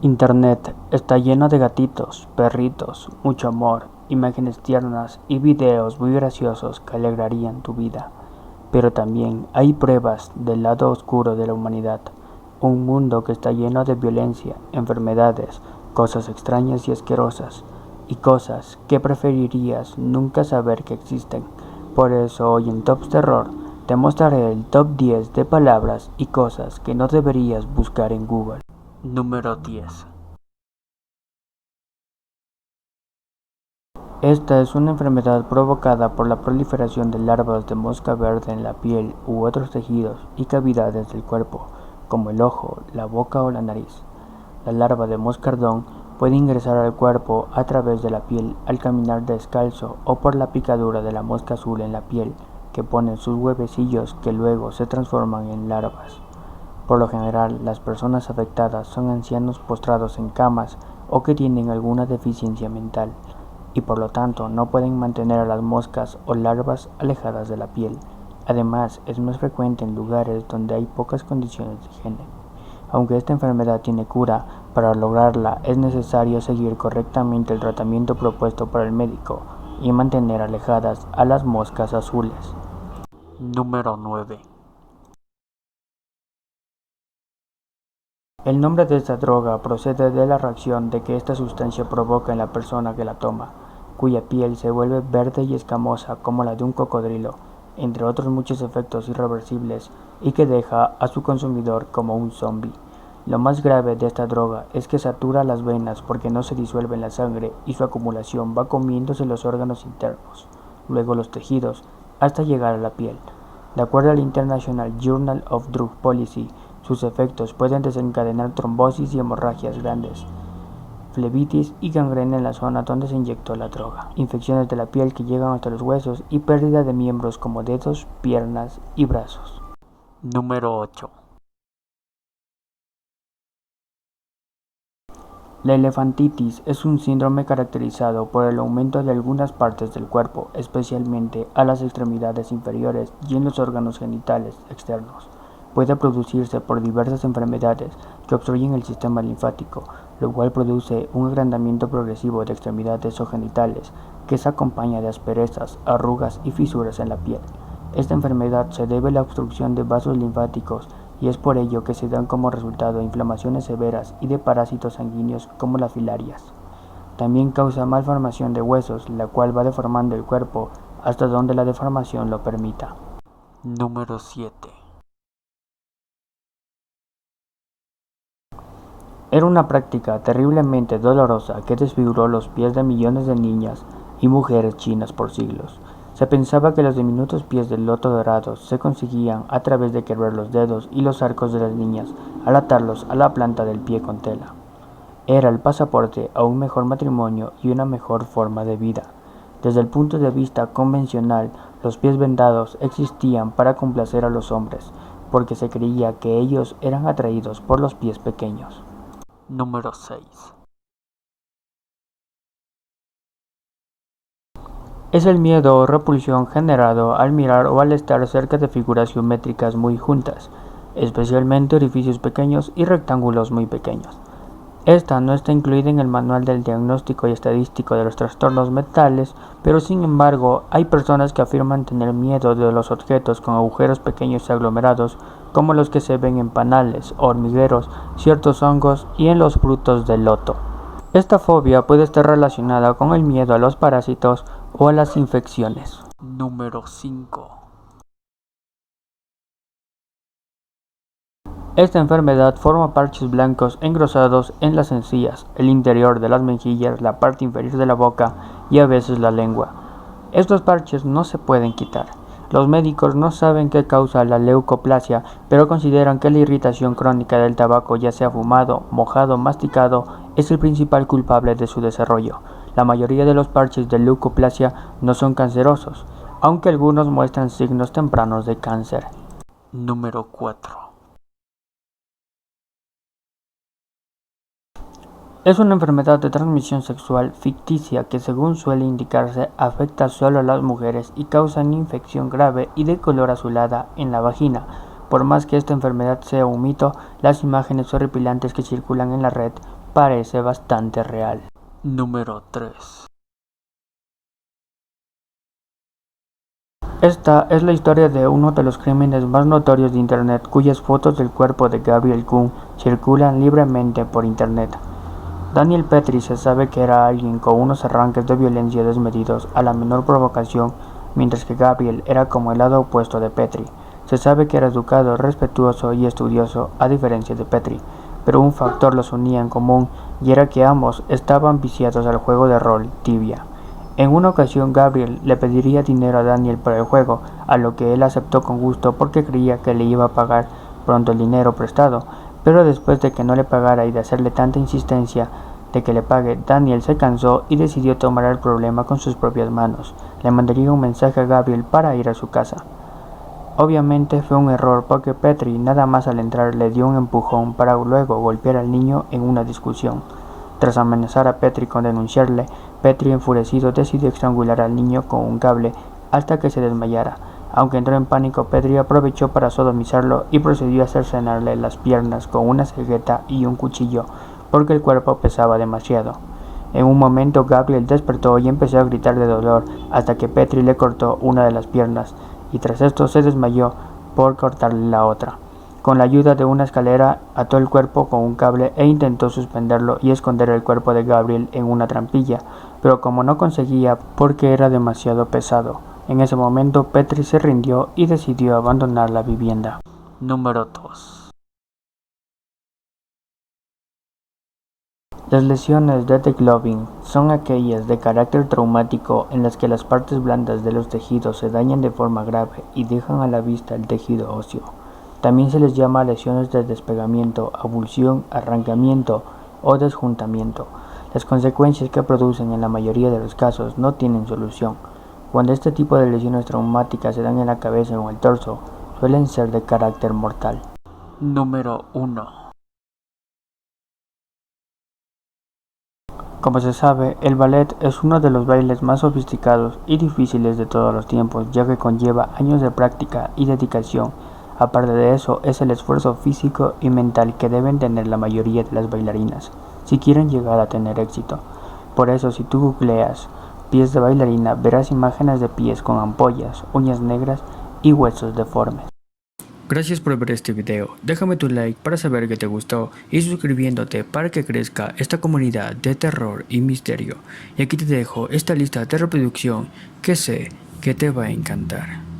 Internet está lleno de gatitos, perritos, mucho amor, imágenes tiernas y videos muy graciosos que alegrarían tu vida. Pero también hay pruebas del lado oscuro de la humanidad, un mundo que está lleno de violencia, enfermedades, cosas extrañas y asquerosas, y cosas que preferirías nunca saber que existen. Por eso hoy en Top Terror te mostraré el top 10 de palabras y cosas que no deberías buscar en Google. Número 10. Esta es una enfermedad provocada por la proliferación de larvas de mosca verde en la piel u otros tejidos y cavidades del cuerpo, como el ojo, la boca o la nariz. La larva de moscardón puede ingresar al cuerpo a través de la piel al caminar descalzo o por la picadura de la mosca azul en la piel, que ponen sus huevecillos que luego se transforman en larvas. Por lo general, las personas afectadas son ancianos postrados en camas o que tienen alguna deficiencia mental, y por lo tanto no pueden mantener a las moscas o larvas alejadas de la piel. Además, es más frecuente en lugares donde hay pocas condiciones de higiene. Aunque esta enfermedad tiene cura, para lograrla es necesario seguir correctamente el tratamiento propuesto por el médico y mantener alejadas a las moscas azules. Número 9. El nombre de esta droga procede de la reacción de que esta sustancia provoca en la persona que la toma, cuya piel se vuelve verde y escamosa como la de un cocodrilo, entre otros muchos efectos irreversibles, y que deja a su consumidor como un zombie. Lo más grave de esta droga es que satura las venas porque no se disuelve en la sangre y su acumulación va comiéndose los órganos internos, luego los tejidos, hasta llegar a la piel. De acuerdo al International Journal of Drug Policy, sus efectos pueden desencadenar trombosis y hemorragias grandes, flebitis y gangrena en la zona donde se inyectó la droga, infecciones de la piel que llegan hasta los huesos y pérdida de miembros como dedos, piernas y brazos. Número 8. La elefantitis es un síndrome caracterizado por el aumento de algunas partes del cuerpo, especialmente a las extremidades inferiores y en los órganos genitales externos. Puede producirse por diversas enfermedades que obstruyen el sistema linfático, lo cual produce un agrandamiento progresivo de extremidades o genitales que se acompaña de asperezas, arrugas y fisuras en la piel. Esta enfermedad se debe a la obstrucción de vasos linfáticos y es por ello que se dan como resultado inflamaciones severas y de parásitos sanguíneos como las filarias. También causa malformación de huesos, la cual va deformando el cuerpo hasta donde la deformación lo permita. Número 7. Era una práctica terriblemente dolorosa que desfiguró los pies de millones de niñas y mujeres chinas por siglos. Se pensaba que los diminutos pies del loto dorados se conseguían a través de quebrar los dedos y los arcos de las niñas al atarlos a la planta del pie con tela. Era el pasaporte a un mejor matrimonio y una mejor forma de vida. Desde el punto de vista convencional, los pies vendados existían para complacer a los hombres, porque se creía que ellos eran atraídos por los pies pequeños. Número 6. Es el miedo o repulsión generado al mirar o al estar cerca de figuras geométricas muy juntas, especialmente orificios pequeños y rectángulos muy pequeños. Esta no está incluida en el Manual del Diagnóstico y Estadístico de los Trastornos Mentales, pero sin embargo hay personas que afirman tener miedo de los objetos con agujeros pequeños y aglomerados, como los que se ven en panales, hormigueros, ciertos hongos y en los frutos del loto. Esta fobia puede estar relacionada con el miedo a los parásitos o a las infecciones. Número 5. Esta enfermedad forma parches blancos engrosados en las encías, el interior de las mejillas, la parte inferior de la boca y a veces la lengua. Estos parches no se pueden quitar. Los médicos no saben qué causa la leucoplasia, pero consideran que la irritación crónica del tabaco, ya sea fumado, mojado o masticado, es el principal culpable de su desarrollo. La mayoría de los parches de leucoplasia no son cancerosos, aunque algunos muestran signos tempranos de cáncer. Número 4. Es una enfermedad de transmisión sexual ficticia que, según suele indicarse, afecta solo a las mujeres y causa una infección grave y de color azulada en la vagina. Por más que esta enfermedad sea un mito, las imágenes horripilantes que circulan en la red parece bastante real. Número 3. Esta es la historia de uno de los crímenes más notorios de Internet, cuyas fotos del cuerpo de Gabriel Kuhn circulan libremente por Internet. Daniel Petrie se sabe que era alguien con unos arranques de violencia desmedidos a la menor provocación, mientras que Gabriel era como el lado opuesto de Petrie. Se sabe que era educado, respetuoso y estudioso, a diferencia de Petrie, pero un factor los unía en común y era que ambos estaban viciados al juego de rol Tibia. En una ocasión Gabriel le pediría dinero a Daniel por el juego, a lo que él aceptó con gusto porque creía que le iba a pagar pronto el dinero prestado, pero después de que no le pagara y de hacerle tanta insistencia de que le pague, Daniel se cansó y decidió tomar el problema con sus propias manos. Le mandaría un mensaje a Gabriel para ir a su casa. Obviamente fue un error porque Petrie nada más al entrar le dio un empujón para luego golpear al niño en una discusión. Tras amenazar a Petrie con denunciarle, Petrie enfurecido decidió estrangular al niño con un cable hasta que se desmayara. Aunque entró en pánico, Petrie aprovechó para sodomizarlo y procedió a cercenarle las piernas con una cegueta y un cuchillo porque el cuerpo pesaba demasiado. En un momento Gabriel despertó y empezó a gritar de dolor hasta que Petrie le cortó una de las piernas y tras esto se desmayó por cortarle la otra. Con la ayuda de una escalera ató el cuerpo con un cable e intentó suspenderlo y esconder el cuerpo de Gabriel en una trampilla, pero como no conseguía porque era demasiado pesado, en ese momento Petrie se rindió y decidió abandonar la vivienda. Número 2. Las lesiones de degloving son aquellas de carácter traumático en las que las partes blandas de los tejidos se dañan de forma grave y dejan a la vista el tejido óseo. También se les llama lesiones de despegamiento, avulsión, arrancamiento o desjuntamiento. Las consecuencias que producen en la mayoría de los casos no tienen solución. Cuando este tipo de lesiones traumáticas se dan en la cabeza o el torso, suelen ser de carácter mortal. Número 1. Como se sabe, el ballet es uno de los bailes más sofisticados y difíciles de todos los tiempos, ya que conlleva años de práctica y dedicación. Aparte de eso, es el esfuerzo físico y mental que deben tener la mayoría de las bailarinas, si quieren llegar a tener éxito. Por eso, si tú googleas pies de bailarina, verás imágenes de pies con ampollas, uñas negras y huesos deformes. Gracias por ver este video, déjame tu like para saber que te gustó y suscribiéndote para que crezca esta comunidad de terror y misterio. Y aquí te dejo esta lista de reproducción que sé que te va a encantar.